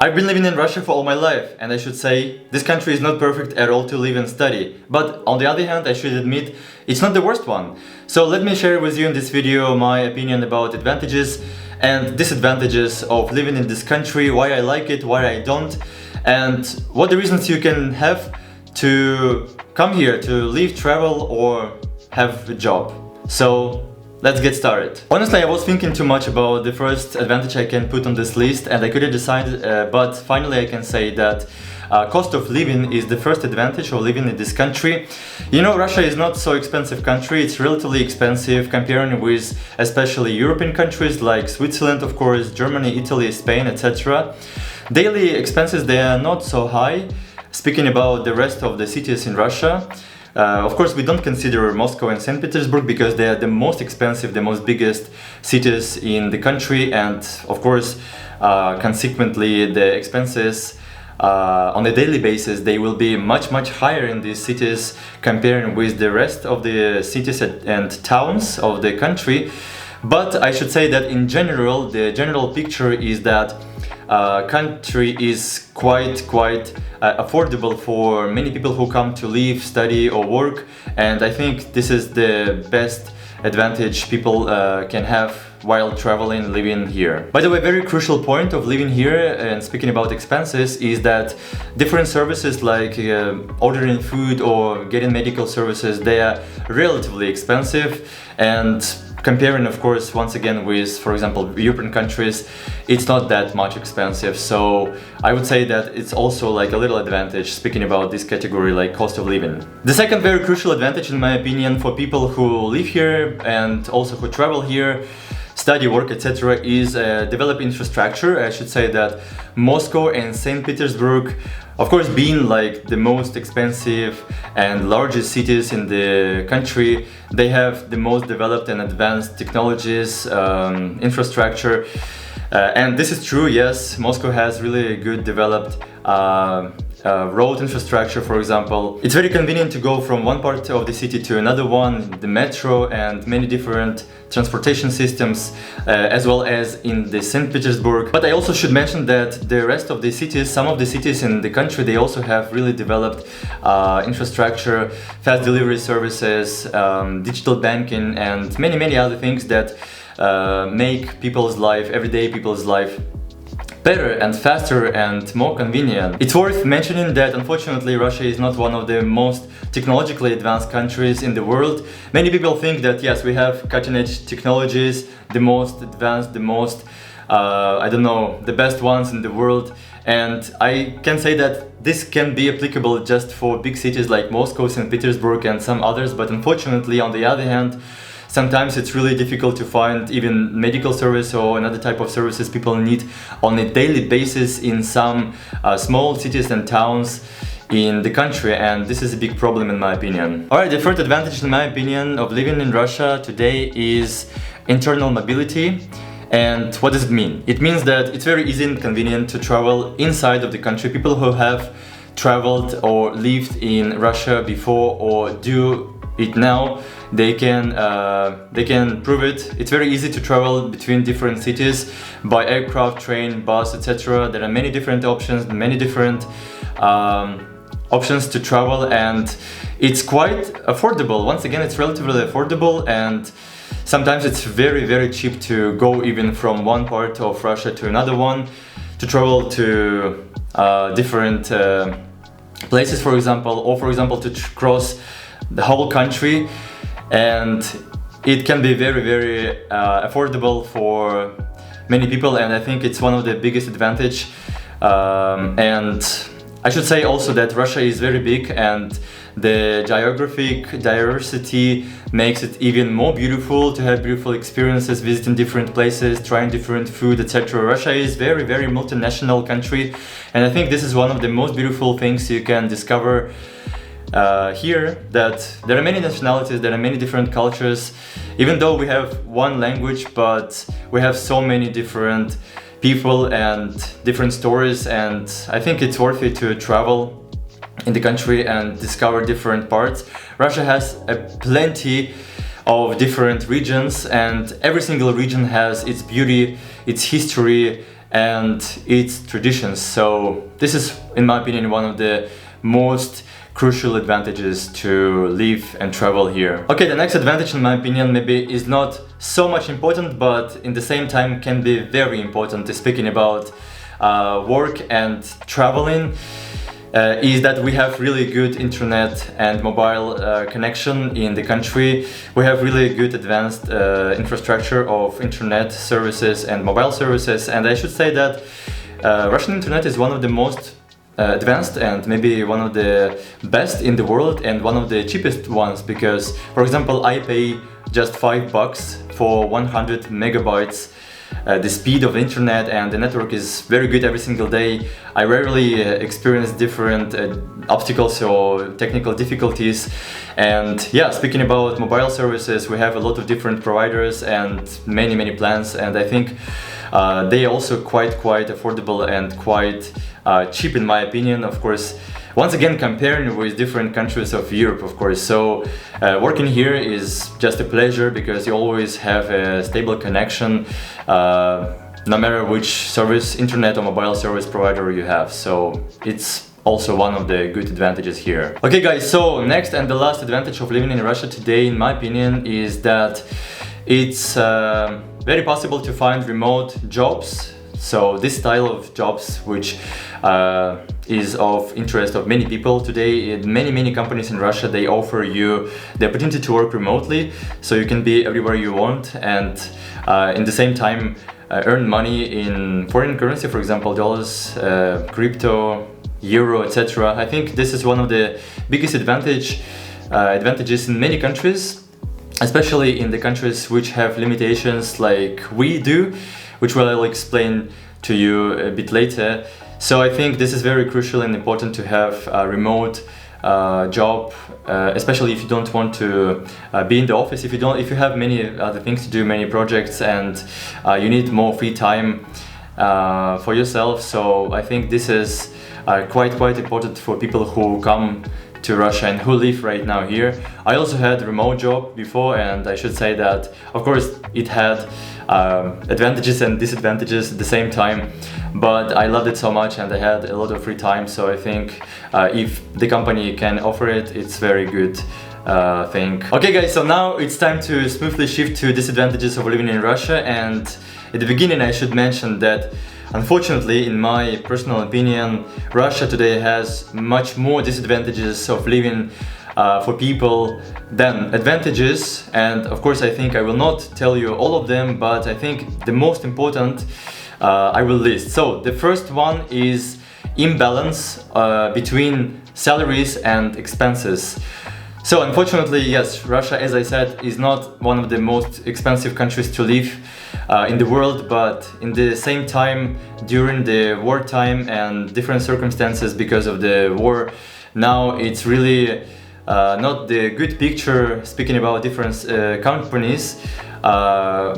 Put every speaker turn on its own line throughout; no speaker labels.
I've been living in Russia for all my life, and I should say this country is not perfect at all to live and study. But on the other hand, I should admit it's not the worst one. So let me share with you in this video my opinion about advantages and disadvantages of living in this country, why I like it, why I don't, and what the reasons you can have to come here to live, travel, or have a job. So let's get started. Honestly, I was thinking too much about the first advantage I can put on this list and I couldn't decide, but finally I can say that cost of living is the first advantage of living in this country. You know, Russia is not so expensive country, it's relatively expensive comparing with especially European countries like Switzerland, of course, Germany, Italy, Spain, etc. Daily expenses, they are not so high. Speaking about the rest of the cities in Russia, of course, we don't consider Moscow and St. Petersburg because they are the most expensive, the most biggest cities in the country, and of course, consequently, the expenses on a daily basis, they will be much higher in these cities comparing with the rest of the cities and towns of the country. But I should say that in general, the general picture is that country is quite affordable for many people who come to live, study or work, and I think this is the best advantage people can have while traveling, living here. By the way, very crucial point of living here and speaking about expenses is that different services like ordering food or getting medical services, they are relatively expensive, and comparing, of course, once again with, for example, European countries, it's not that much expensive. So I would say that it's also like a little advantage speaking about this category like cost of living. The second very crucial advantage, in my opinion, for people who live here and also who travel here, study, work, etc., is develop infrastructure. I should say that Moscow and St. Petersburg, of course, being like the most expensive and largest cities in the country, they have the most developed and advanced technologies, infrastructure. And this is true, yes, Moscow has really good developed road infrastructure, for example. It's very convenient to go from one part of the city to another one, the metro and many different transportation systems, as well as in the St. Petersburg. But I also should mention that the rest of the cities, some of the cities in the country, they also have really developed infrastructure, fast delivery services, digital banking, and many other things that make people's life, everyday people's life, better and faster and more convenient. It's worth mentioning that unfortunately Russia is not one of the most technologically advanced countries in the world. Many people think that yes, we have cutting-edge technologies, the most advanced, the most, I don't know, the best ones in the world. And I can say that this can be applicable just for big cities like Moscow, St. Petersburg and some others, but unfortunately, on the other hand, sometimes it's really difficult to find even medical service or another type of services people need on a daily basis in some small cities and towns in the country, and this is a big problem in my opinion. Alright, the third advantage in my opinion of living in Russia today is internal mobility. And what does it mean? It means that it's very easy and convenient to travel inside of the country. People who have traveled or lived in Russia before or do it now, they can prove it. It's very easy to travel between different cities by aircraft, train, bus, etc. There are many different options, many different options to travel, and it's quite affordable. Once again, it's relatively affordable, and sometimes it's very cheap to go even from one part of Russia to another one, to travel to different places, for example, or for example to cross the whole country, and it can be very affordable for many people, and I think it's one of the biggest advantage. And I should say also that Russia is very big, and the geographic diversity makes it even more beautiful to have beautiful experiences, visiting different places, trying different food, etc. Russia is very multinational country, and I think this is one of the most beautiful things you can discover here, that there are many nationalities, there are many different cultures, even though we have one language, but we have so many different people and different stories, and I think it's worth it to travel in the country and discover different parts. Russia has plenty of different regions, and every single region has its beauty, its history, and its traditions. So this is, in my opinion, one of the most crucial advantages to live and travel here. Okay, the next advantage, in my opinion, maybe is not so much important, but in the same time can be very important, speaking about work and traveling, is that we have really good internet and mobile connection in the country. We have really good advanced infrastructure of internet services and mobile services, and I should say that Russian internet is one of the most advanced and maybe one of the best in the world, and one of the cheapest ones, because, for example, I pay just $5 for 100 megabytes. The speed of the internet and the network is very good every single day. I rarely experience different obstacles or technical difficulties. And yeah, speaking about mobile services, we have a lot of different providers and many plans, and I think they are also quite affordable and quite cheap, in my opinion. Of course, once again, comparing with different countries of Europe, of course. So working here is just a pleasure, because you always have a stable connection, no matter which service, internet or mobile service provider you have. So it's also one of the good advantages here. Okay guys, so next and the last advantage of living in Russia today, in my opinion, is that it's very possible to find remote jobs. So this style of jobs, which is of interest of many people today, many companies in Russia, they offer you the opportunity to work remotely, so you can be everywhere you want, and in the same time earn money in foreign currency, for example dollars, crypto, euro, etc. I think this is one of the biggest advantages in many countries, especially in the countries which have limitations like we do, which I'll explain to you a bit later. So I think this is very crucial and important to have a remote job, especially if you don't want to be in the office, if you have many other things to do, many projects, and you need more free time for yourself. So I think this is quite important for people who come to Russia and who live right now here. I also had a remote job before, and I should say that of course it had advantages and disadvantages at the same time, but I loved it so much and I had a lot of free time. So I think if the company can offer it, it's very good thing. Okay guys, so now it's time to smoothly shift to disadvantages of living in Russia. And at the beginning I should mention that unfortunately, in my personal opinion, Russia today has much more disadvantages of living for people than advantages. And of course I think I will not tell you all of them, but I think the most important I will list. So the first one is imbalance between salaries and expenses. So unfortunately, yes, Russia, as I said, is not one of the most expensive countries to live in the world, but in the same time, during the wartime and different circumstances because of the war, now it's really not the good picture, speaking about different companies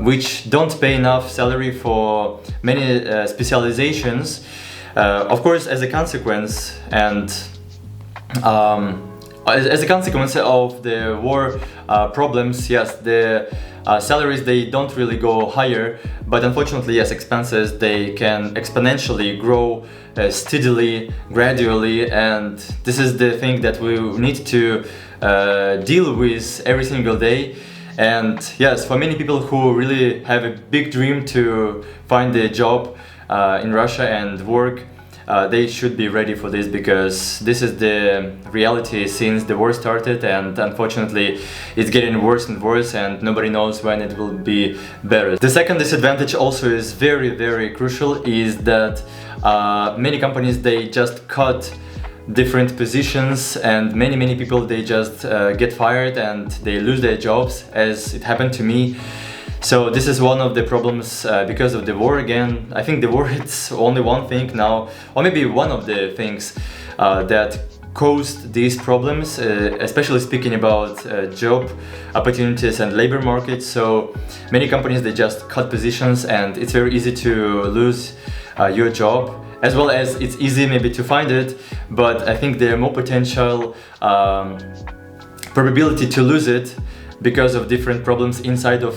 which don't pay enough salary for many specializations. Of course, as a consequence, and as a consequence of the war problems, yes, the salaries, they don't really go higher, but unfortunately, yes, expenses, they can exponentially grow steadily, gradually, and this is the thing that we need to deal with every single day. And yes, for many people who really have a big dream to find a job in Russia and work, they should be ready for this, because this is the reality since the war started, and unfortunately it's getting worse and worse, and nobody knows when it will be better. The second disadvantage also is very crucial, is that many companies, they just cut different positions, and many people, they just get fired and they lose their jobs, as it happened to me. So this is one of the problems because of the war again. I think the war, it's only one thing now, or maybe one of the things that caused these problems, especially speaking about job opportunities and labor markets. So many companies, they just cut positions, and it's very easy to lose your job, as well as it's easy maybe to find it, but I think there are more potential probability to lose it because of different problems inside of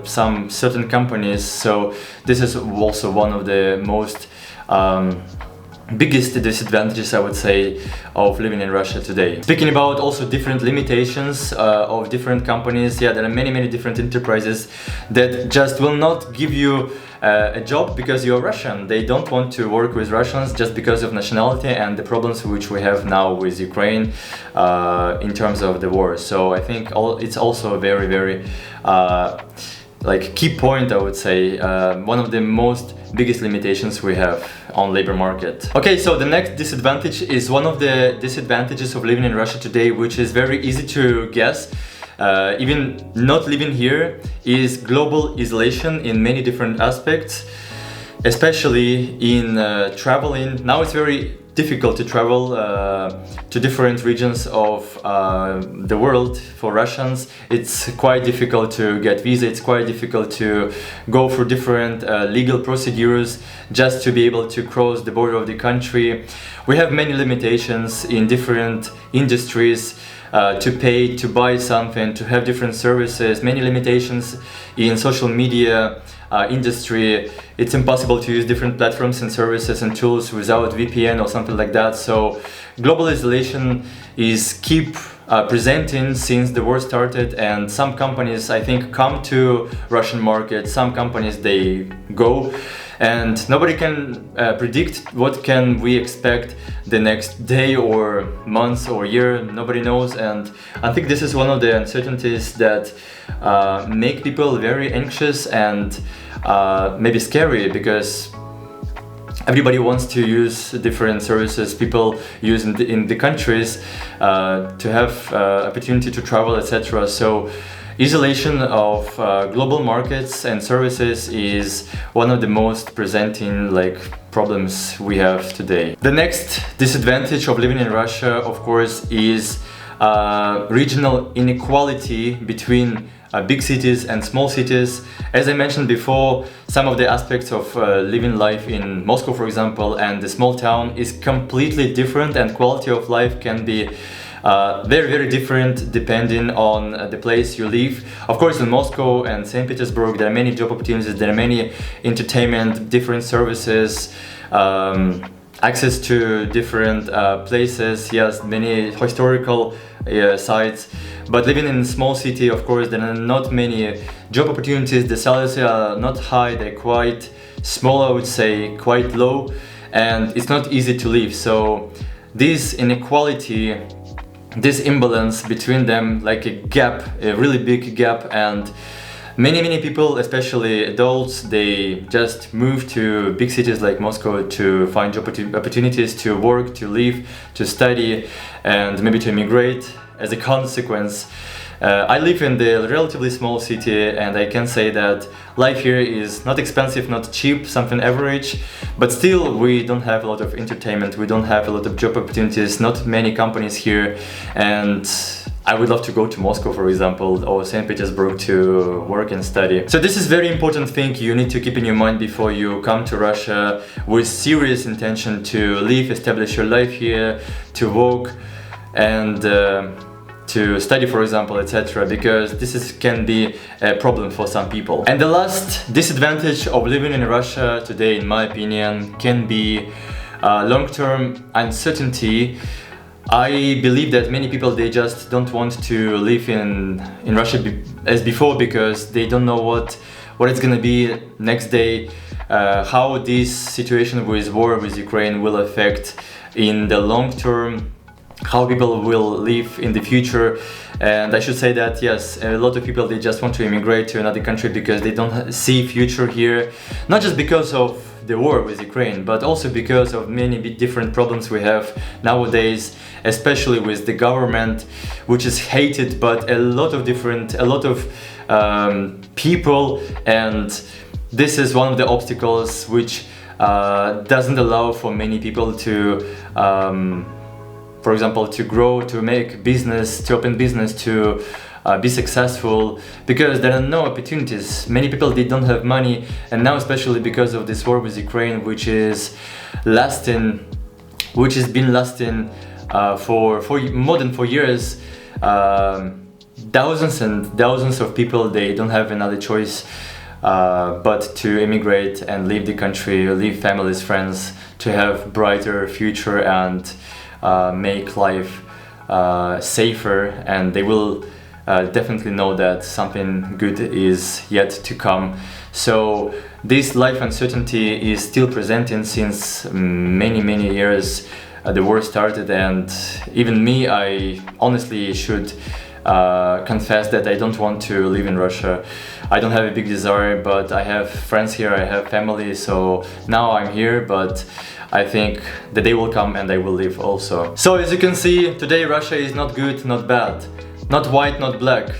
some certain companies. So this is also one of the most biggest disadvantages, I would say, of living in Russia today. Speaking about also different limitations of different companies, yeah, there are many different enterprises that just will not give you a job because you're Russian. They don't want to work with Russians just because of nationality and the problems which we have now with Ukraine in terms of the war. So I think it's also a very like key point, I would say, one of the most biggest limitations we have on labor market. Okay, so the next disadvantage is one of the disadvantages of living in Russia today, which is very easy to guess. Even not living here, is global isolation in many different aspects, especially in traveling. Now it's very difficult to travel to different regions of the world for Russians. It's quite difficult to get visa, it's quite difficult to go through different legal procedures just to be able to cross the border of the country. We have many limitations in different industries to pay, to buy something, to have different services, many limitations in social media industry. It's impossible to use different platforms and services and tools without VPN or something like that. So global isolation is keep presenting since the war started, and some companies, I think, come to Russian market, some companies they go, and nobody can predict what can we expect the next day or month or year. Nobody knows, and I think this is one of the uncertainties that make people very anxious and maybe scary, because everybody wants to use different services people use in the countries to have opportunity to travel, etc. So isolation of global markets and services is one of the most presenting problems we have today. The next disadvantage of living in Russia, of course, is regional inequality between big cities and small cities. As I mentioned before, some of the aspects of living life in Moscow, for example, and the small town is completely different, and quality of life can be very different depending on the place you live. Of course, in Moscow and St. Petersburg there are many job opportunities, there are many entertainment, different services, access to different places, yes, many historical sites. But living in a small city, of course, there are not many job opportunities, the salaries are not high, they're quite small, I would say, quite low, and it's not easy to live. So this inequality, this imbalance between them, like a gap, a really big gap, and many people, especially adults, they just move to big cities like Moscow to find job opportunities, to work, to live, to study, and maybe to immigrate. As a consequence, I live in the relatively small city, and I can say that life here is not expensive, not cheap, something average, but still we don't have a lot of entertainment, we don't have a lot of job opportunities, not many companies here, and I would love to go to Moscow, for example, or St. Petersburg to work and study. So this is very important thing you need to keep in your mind before you come to Russia with serious intention to live, establish your life here, to work and to study, for example, etc., because this can be a problem for some people. And the last disadvantage of living in Russia today, in my opinion, can be long-term uncertainty. I believe that many people, they just don't want to live in Russia as before, because they don't know what it's gonna be next day, how this situation with war with Ukraine will affect in the long term, how people will live in the future. And I should say that yes, a lot of people, they just want to immigrate to another country because they don't see future here, not just because of the war with Ukraine, but also because of many different problems we have nowadays, especially with the government, which is hated by a lot of people, and this is one of the obstacles which doesn't allow for many people to for example, to grow, to make business, to open business, to be successful, because there are no opportunities. Many people, they don't have money, and now especially because of this war with Ukraine, which has been lasting for more than 4 years, thousands and thousands of people, they don't have another choice but to immigrate and leave the country, leave families, friends, to have brighter future and make life safer, and they will definitely know that something good is yet to come. So this life uncertainty is still presenting since many years. The war started, and even me, I honestly should confess that I don't want to live in Russia. I don't have a big desire, but I have friends here, I have family, so now I'm here, but I think the day will come and I will leave also. So as you can see, today Russia is not good, not bad, not white, not black.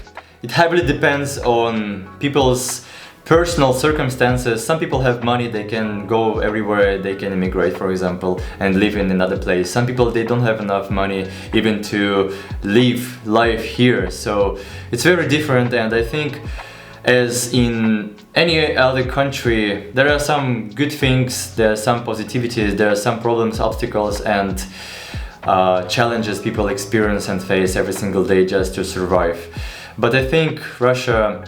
It heavily depends on people's personal circumstances. Some people have money, they can go everywhere, they can immigrate, for example, and live in another place. Some people, they don't have enough money even to live life here. So it's very different, and I think as in any other country, there are some good things, there are some positivities, there are some problems, obstacles and challenges people experience and face every single day just to survive. But I think Russia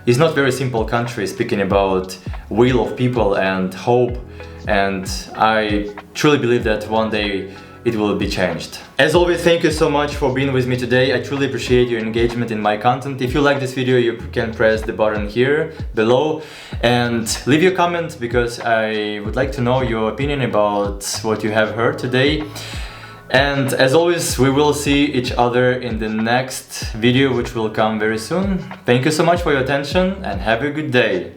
is not very simple country, speaking about will of people and hope, and I truly believe that one day it will be changed. As always, thank you so much for being with me today. I truly appreciate your engagement in my content. If you like this video, you can press the button here below and leave your comment, because I would like to know your opinion about what you have heard today. And as always, we will see each other in the next video, which will come very soon. Thank you so much for your attention and have a good day.